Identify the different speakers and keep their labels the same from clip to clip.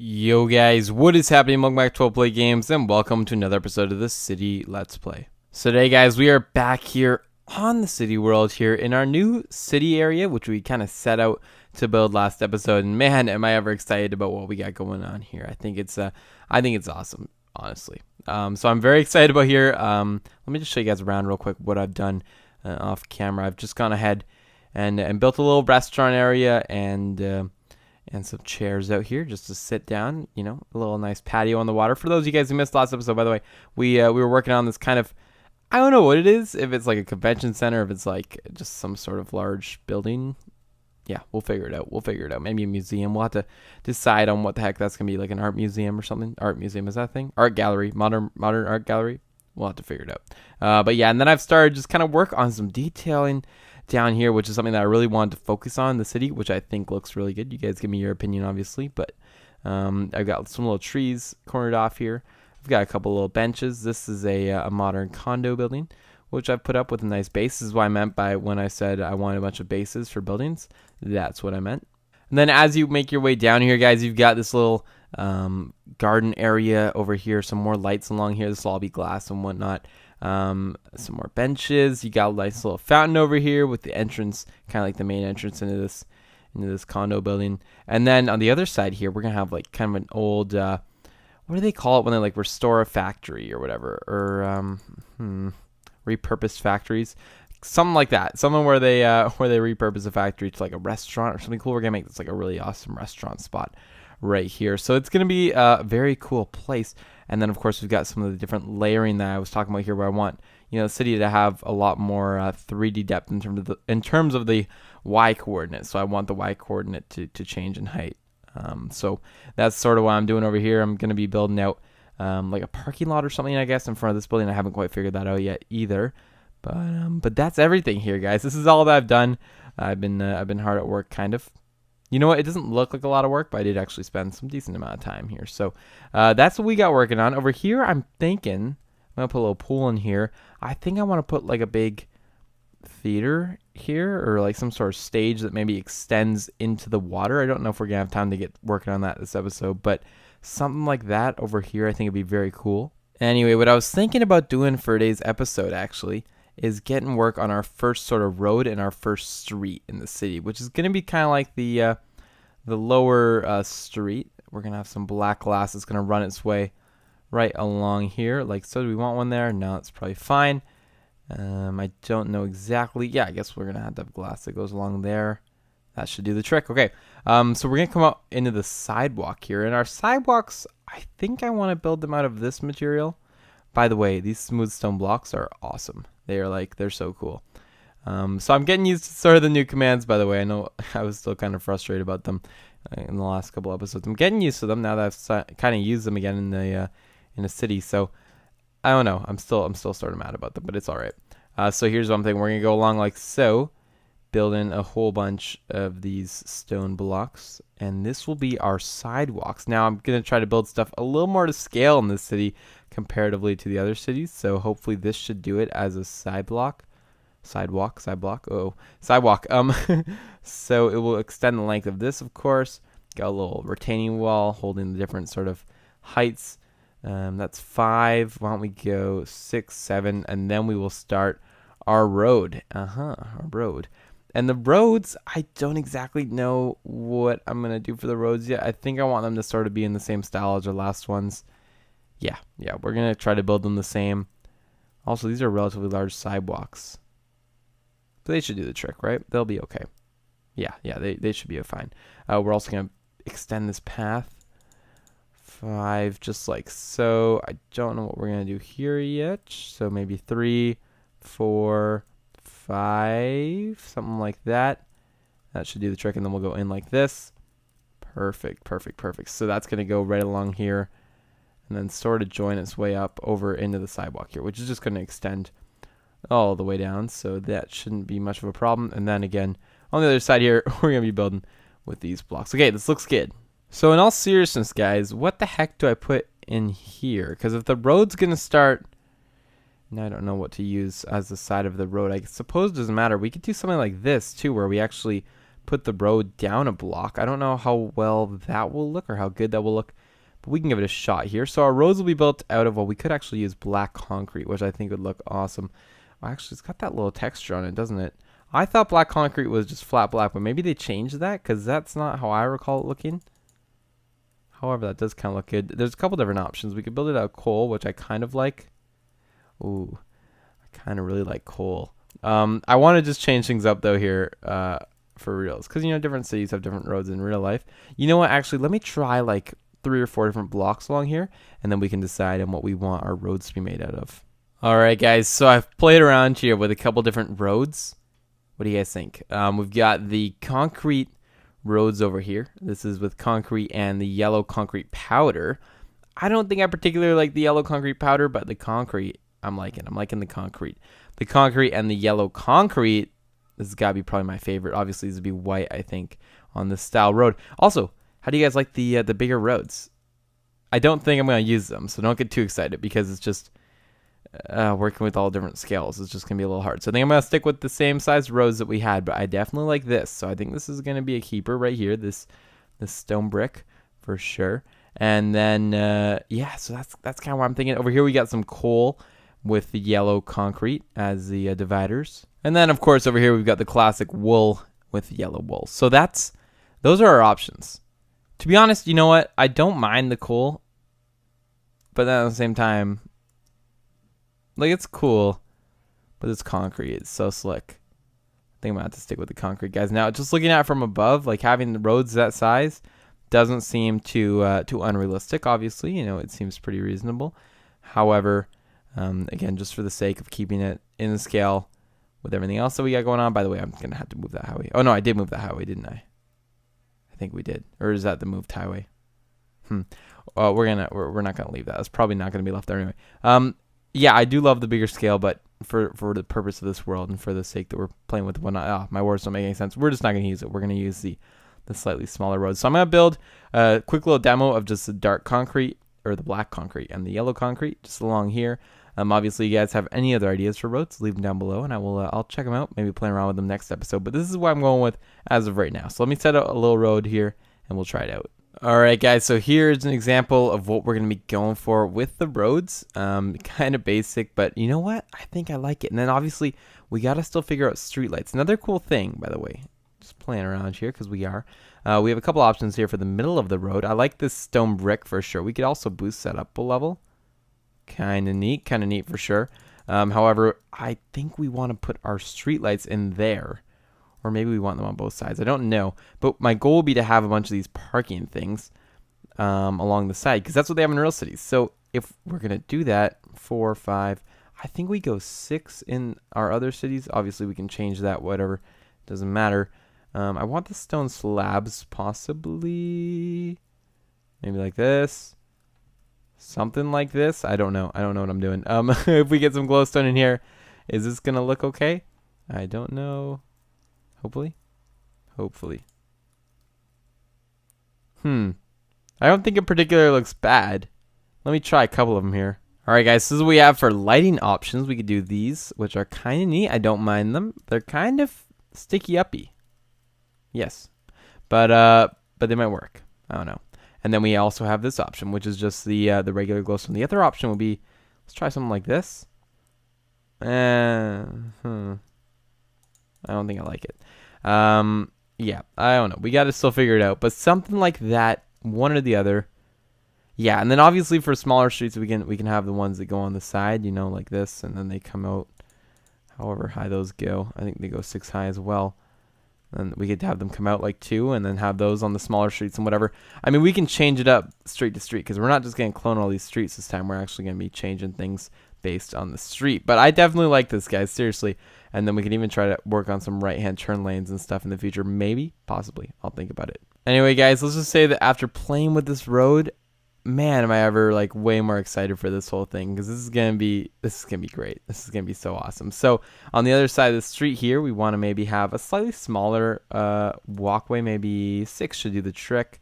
Speaker 1: Yo guys, what is happening? Welcome back to Letsplay Games and welcome to another episode of the City Let's Play. So today guys, we are back here on the city world here in our new city area, which we kind of set out to build last episode. And man, am I ever excited about what we got going on here. I think it's awesome, honestly. So I'm very excited about here. Let me just show you guys around real quick what I've done off camera. I've just gone ahead and built a little restaurant area and some chairs out here just to sit down, you know, a little nice patio on the water. For those of you guys who missed last episode, by the way, we were working on this kind of, I don't know what it is, if it's like a convention center, if it's like just some sort of large building. Yeah, we'll figure it out. Maybe a museum. We'll have to decide on what the heck that's going to be, like an art museum or something. Art museum, is that a thing? Art gallery, modern art gallery. We'll have to figure it out. But yeah, and then I've started just kind of work on some detailing down here, which is something that I really wanted to focus on in the city, which I think looks really good. You guys give me your opinion, obviously, but I've got some little trees cornered off here. I've got a couple little benches. This is a modern condo building, which I've put up with a nice base. This is what I meant by when I said I wanted a bunch of bases for buildings. That's what I meant. And then as you make your way down here, guys, you've got this little garden area over here. Some more lights along here. This will all be glass and whatnot. Some more benches. You got a nice little fountain over here with the entrance, kind of like the main entrance into this condo building. And then on the other side here, we're gonna have like kind of an old what do they call it when they like restore a factory or whatever, or repurposed factories, something like that. Something where they repurpose a factory to like a restaurant or something cool. We're gonna make this like a really awesome restaurant spot right here. So it's gonna be a very cool place. And then of course we've got some of the different layering that I was talking about here, where I want, you know, the city to have a lot more 3D depth in terms of the Y coordinate. So I want the Y coordinate to change in height. So that's sort of what I'm doing over here. I'm gonna be building out like a parking lot or something, I guess, in front of this building. I haven't quite figured that out yet either. But that's everything here, guys. This is all that I've done. I've been hard at work, kind of. You know what? It doesn't look like a lot of work, but I did actually spend some decent amount of time here. So that's what we got working on. Over here, I'm thinking I'm going to put a little pool in here. I think I want to put like a big theater here, or like some sort of stage that maybe extends into the water. I don't know if we're going to have time to get working on that this episode, but something like that over here I think would be very cool. Anyway, what I was thinking about doing for today's episode actually is getting work on our first sort of road and our first street in the city, which is going to be kind of like the lower street. We're going to have some black glass that's going to run its way right along here, like so. Do we want one there? No, it's probably fine. I don't know exactly. Yeah, I guess we're going to have glass that goes along there. That should do the trick. Okay, so we're going to come out into the sidewalk here. And our sidewalks, I think I want to build them out of this material. By the way, these smooth stone blocks are awesome. They're so cool. So I'm getting used to sort of the new commands, by the way. I know I was still kind of frustrated about them in the last couple episodes. I'm getting used to them now that I've kind of used them again in the city. So I don't know. I'm still sort of mad about them, but it's all right. So here's one thing. We're going to go along like so, building a whole bunch of these stone blocks, and this will be our sidewalks. Now I'm going to try to build stuff a little more to scale in this city comparatively to the other cities, so hopefully this should do it as a sidewalk. So it will extend the length of this, of course. Got a little retaining wall holding the different sort of heights. That's 5. Why don't we go 6, 7, and then we will start our road. Our road. And the roads, I don't exactly know what I'm going to do for the roads yet. I think I want them to sort of be in the same style as our last ones. Yeah, we're going to try to build them the same. Also, these are relatively large sidewalks. But they should do the trick, right? They'll be okay. Yeah, they should be fine. We're also going to extend this path. 5, just like so. I don't know what we're going to do here yet. So maybe 3, 4, 5, something like that. That should do the trick, and then we'll go in like this. Perfect. So that's going to go right along here, and then sort of join its way up over into the sidewalk here, which is just going to extend all the way down. So that shouldn't be much of a problem. And then again, on the other side here, we're going to be building with these blocks. Okay, this looks good. So in all seriousness, guys, what the heck do I put in here? Because if the road's going to start... Now I don't know what to use as the side of the road. I suppose it doesn't matter. We could do something like this, too, where we actually put the road down a block. I don't know how well that will look or how good that will look, but we can give it a shot here. So our roads will be built out of, well, we could actually use black concrete, which I think would look awesome. Well, actually, it's got that little texture on it, doesn't it? I thought black concrete was just flat black, but maybe they changed that because that's not how I recall it looking. However, that does kind of look good. There's a couple different options. We could build it out of coal, which I kind of like. Ooh, I kind of really like coal. I want to just change things up though here for reals, because you know different cities have different roads in real life. You know what? Actually, let me try like 3 or 4 different blocks along here, and then we can decide on what we want our roads to be made out of. All right, guys. So I've played around here with a couple different roads. What do you guys think? We've got the concrete roads over here. This is with concrete and the yellow concrete powder. I don't think I particularly like the yellow concrete powder, but the concrete, I'm liking the concrete. The concrete and the yellow concrete, this has got to be probably my favorite. Obviously, this would be white, I think, on this style road. Also, how do you guys like the bigger roads? I don't think I'm going to use them, so don't get too excited because it's just working with all different scales. It's just going to be a little hard. So I think I'm going to stick with the same size roads that we had, but I definitely like this. So I think this is going to be a keeper right here, this stone brick for sure. And then, yeah, so that's kind of what I'm thinking. Over here we got some coal with the yellow concrete as the dividers. And then, of course, over here we've got the classic wool with yellow wool. So those are our options. To be honest, you know what? I don't mind the coal, but then at the same time, like, it's cool, but it's concrete. It's so slick. I think I'm going to have to stick with the concrete, guys. Now, just looking at it from above, like, having the roads that size doesn't seem too unrealistic, obviously. You know, it seems pretty reasonable. However, again, just for the sake of keeping it in the scale with everything else that we got going on. By the way, I'm going to have to move that highway. Oh, no, I did move that highway, didn't I? I think we did. Or is that the moved highway? We're not going to leave that. That's probably not going to be left there anyway. Yeah, I do love the bigger scale, but for the purpose of this world and for the sake that we're playing with whatnot, my words don't make any sense. We're just not going to use it. We're going to use the slightly smaller roads. So I'm going to build a quick little demo of just the dark concrete, or the black concrete, and the yellow concrete just along here. Obviously, you guys have any other ideas for roads, leave them down below, and I'll check them out, maybe play around with them next episode. But this is what I'm going with as of right now. So let me set out a little road here, and we'll try it out. All right, guys, so here's an example of what we're going to be going for with the roads. Kind of basic, but you know what? I think I like it. And then obviously, we got to still figure out streetlights. Another cool thing, by the way, just playing around here because we are. We have a couple options here for the middle of the road. I like this stone brick for sure. We could also boost that up a level. Kind of neat for sure. However, I think we want to put our streetlights in there. Or maybe we want them on both sides. I don't know. But my goal would be to have a bunch of these parking things along the side, because that's what they have in real cities. So if we're going to do that, 4 or 5, I think we go 6 in our other cities. Obviously, we can change that, whatever. Doesn't matter. I want the stone slabs, possibly. Maybe like this. Something like this. I don't know. I don't know what I'm doing. If we get some glowstone in here, is this going to look okay? I don't know. Hopefully. I don't think it particularly looks bad. Let me try a couple of them here. All right, guys, this is what we have for lighting options. We could do these, which are kind of neat. I don't mind them. They're kind of sticky uppy. Yes. But they might work. I don't know. And then we also have this option, which is just the regular glowstone. The other option would be, let's try something like this. I don't think I like it. Yeah, I don't know. We got to still figure it out. But something like that, one or the other. Yeah, and then obviously for smaller streets, we can have the ones that go on the side, you know, like this, and then they come out however high those go. I think they go 6 high as well. And we could have them come out like 2, and then have those on the smaller streets and whatever. I mean, we can change it up street to street, because we're not just going to clone all these streets this time. We're actually going to be changing things based on the street. But I definitely like this, guys, seriously. And then we can even try to work on some right-hand turn lanes and stuff in the future. Maybe, possibly. I'll think about it. Anyway, guys, let's just say that after playing with this road, man, am I ever like way more excited for this whole thing, because this is gonna be great. This is gonna be so awesome. So on the other side of the street here, we want to maybe have a slightly smaller walkway. Maybe 6 should do the trick.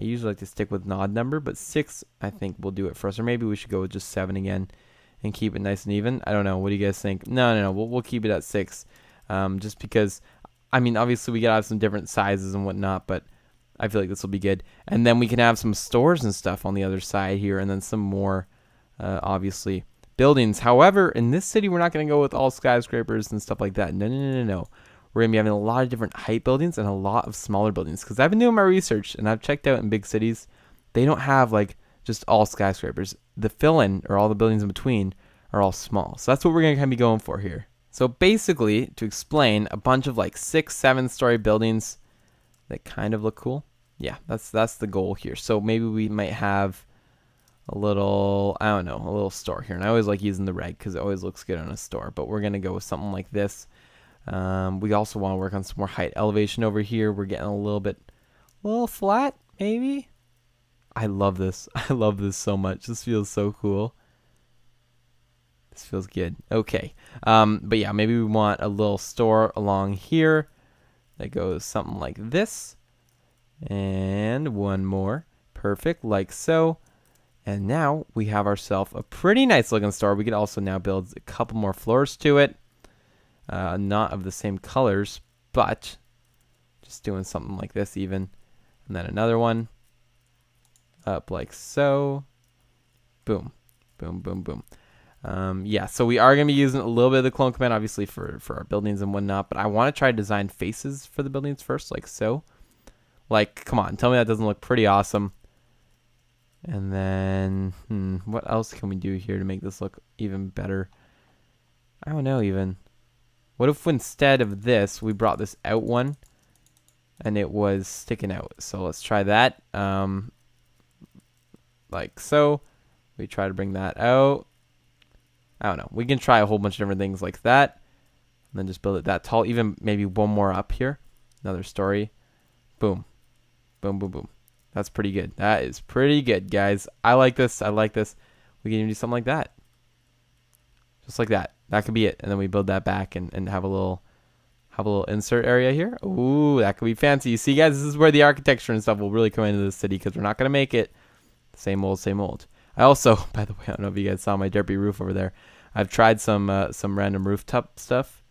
Speaker 1: I usually like to stick with an odd number, but 6 I think will do it for us. Or maybe we should go with just 7 again and keep it nice and even. I don't know. What do you guys think? No. We'll keep it at 6, just because I mean, obviously we gotta have some different sizes and whatnot, but I feel like this will be good. And then we can have some stores and stuff on the other side here, and then some more, obviously, buildings. However, in this city, we're not gonna go with all skyscrapers and stuff like that. No, no, no, no, no. We're gonna be having a lot of different height buildings and a lot of smaller buildings. Because I've been doing my research and I've checked out in big cities, they don't have like just all skyscrapers. The fill-in or all the buildings in between are all small. So that's what we're gonna kind of be going for here. So basically, to explain, a bunch of like 6, 7-story buildings that kind of look cool. Yeah, that's the goal here. So maybe we might have a little, I don't know, a little store here. And I always like using the red because it always looks good on a store. But we're gonna go with something like this. We also want to work on some more height elevation over here. We're getting a little flat, maybe. I love this. I love this so much. This feels so cool. This feels good. Okay. But yeah, maybe we want a little store along here that goes something like this. And one more. Perfect, like so. And now we have ourselves a pretty nice looking store. We could also now build a couple more floors to it. Not of the same colors, but just doing something like this even. And then another one up like so. Boom, boom, boom, boom. Yeah, so we are going to be using a little bit of the clone command, obviously, for our buildings and whatnot. But I want to try to design faces for the buildings first, like so. Like, come on, tell me that doesn't look pretty awesome. And then, what else can we do here to make this look even better? I don't know even. What if instead of this, we brought this out one and it was sticking out? So let's try that. Like so. We try to bring that out. I don't know. We can try a whole bunch of different things like that. And then just build it that tall. Even maybe one more up here. Another story. Boom. Boom, boom, boom. That's pretty good. That is pretty good, guys. I like this. I like this. We can even do something like that. Just like that. That could be it. And then we build that back and have a little insert area here. Ooh, that could be fancy. You see, guys, this is where the architecture and stuff will really come into the city because we're not going to make it same old, same old. I also, by the way, I don't know if you guys saw my derpy roof over there. I've tried some random rooftop stuff.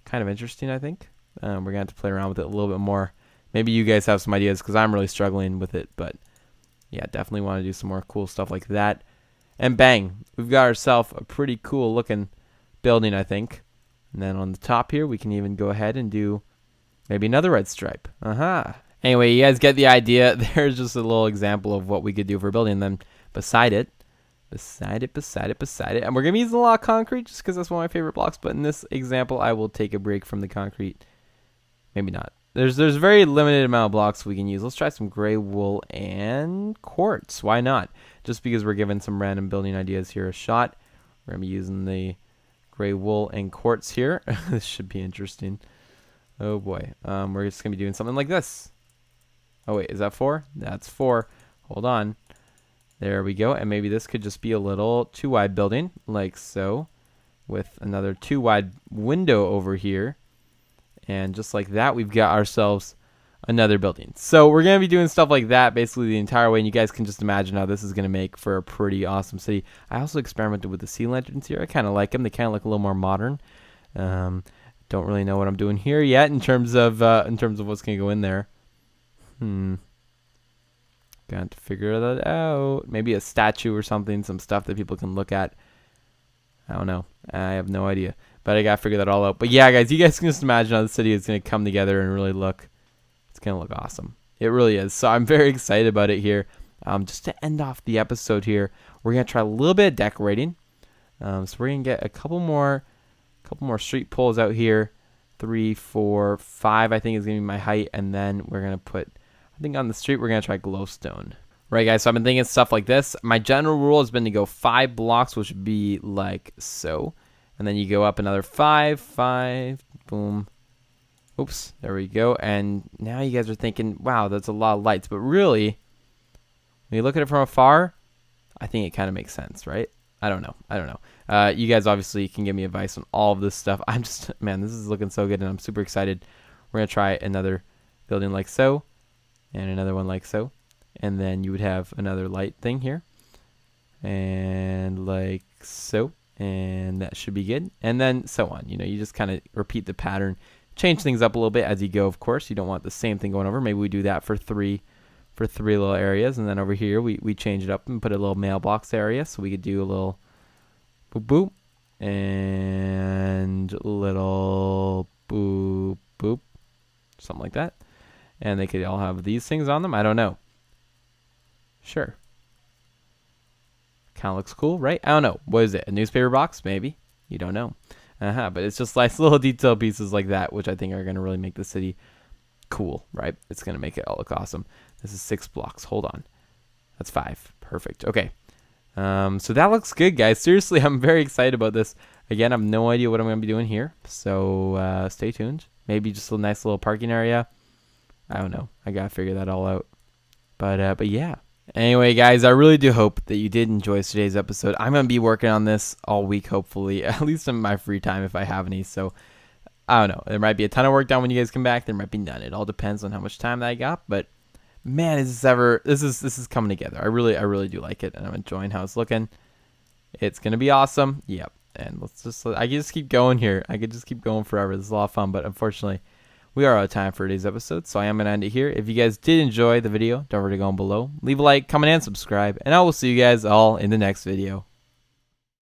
Speaker 1: Kind of interesting, I think. We're going to have to play around with it a little bit more. Maybe you guys have some ideas because I'm really struggling with it. But yeah, definitely want to do some more cool stuff like that. And bang, we've got ourselves a pretty cool looking building, I think. And then on the top here, we can even go ahead and do maybe another red stripe. Anyway, you guys get the idea. There's just a little example of what we could do for a building. And then beside it, and we're going to be using a lot of concrete just because that's one of my favorite blocks. But in this example, I will take a break from the concrete. Maybe not. There's a very limited amount of blocks we can use. Let's try some gray wool and quartz. Why not? Just because we're giving some random building ideas here a shot. We're going to be using the gray wool and quartz here. This should be interesting. Oh boy. We're just going to be doing something like this. Oh wait, is that 4? That's 4. Hold on. There we go. And maybe this could just be a little 2-wide building like so with another 2-wide window over here. And just like that, we've got ourselves another building. So we're going to be doing stuff like that basically the entire way. And you guys can just imagine how this is going to make for a pretty awesome city. I also experimented with the sea lanterns here. I kind of like them. They kind of look a little more modern. Don't really know what I'm doing here yet in terms of what's going to go in there. Got to figure that out. Maybe a statue or something, some stuff that people can look at. I don't know. I have no idea. But I got to figure that all out. But yeah, guys, you guys can just imagine how the city is going to come together and really look. It's going to look awesome. It really is. So I'm very excited about it here. Just to end off the episode here, we're going to try a little bit of decorating. So we're going to get a couple more street poles out here. 3, 4, 5, I think is going to be my height. And then we're going to put, I think on the street, we're going to try glowstone. Right, guys, so I've been thinking stuff like this. My general rule has been to go 5 blocks, which would be like so. And then you go up another 5, 5, boom. Oops, there we go. And now you guys are thinking, wow, that's a lot of lights. But really, when you look at it from afar, I think it kind of makes sense, right? I don't know. You guys obviously can give me advice on all of this stuff. I'm just, man, this is looking so good, and I'm super excited. We're going to try another building like so, and another one like so. And then you would have another light thing here. And like so. And that should be good. And then so on. You know, you just kind of repeat the pattern change things up a little bit as you go, of course. You don't want the same thing going over. Maybe we do that for three little areas, and then over here we change it up and put a little mailbox area, so we could do a little boop boop and little boop boop, something like that. And they could all have these things on them. I don't know. Sure. Kind of looks cool, right? I don't know. What is it? A newspaper box? Maybe. You don't know. But it's just nice little detail pieces like that, which I think are going to really make the city cool, right? It's going to make it all look awesome. This is 6 blocks. Hold on. That's 5. Perfect. Okay. So that looks good, guys. Seriously, I'm very excited about this. Again, I have no idea what I'm going to be doing here, so stay tuned. Maybe just a nice little parking area. I don't know. I got to figure that all out. But yeah. Anyway, guys, I really do hope that you did enjoy today's episode. I'm going to be working on this all week, hopefully, at least in my free time if I have any. So, I don't know. There might be a ton of work done when you guys come back. There might be none. It all depends on how much time that I got. But, man, this is coming together. I really do like it, and I'm enjoying how it's looking. It's going to be awesome. Yep. And I can just keep going here. I could just keep going forever. This is a lot of fun, but unfortunately, we are out of time for today's episode, so I am going to end it here. If you guys did enjoy the video, don't forget to go below. Leave a like, comment, and subscribe, and I will see you guys all in the next video.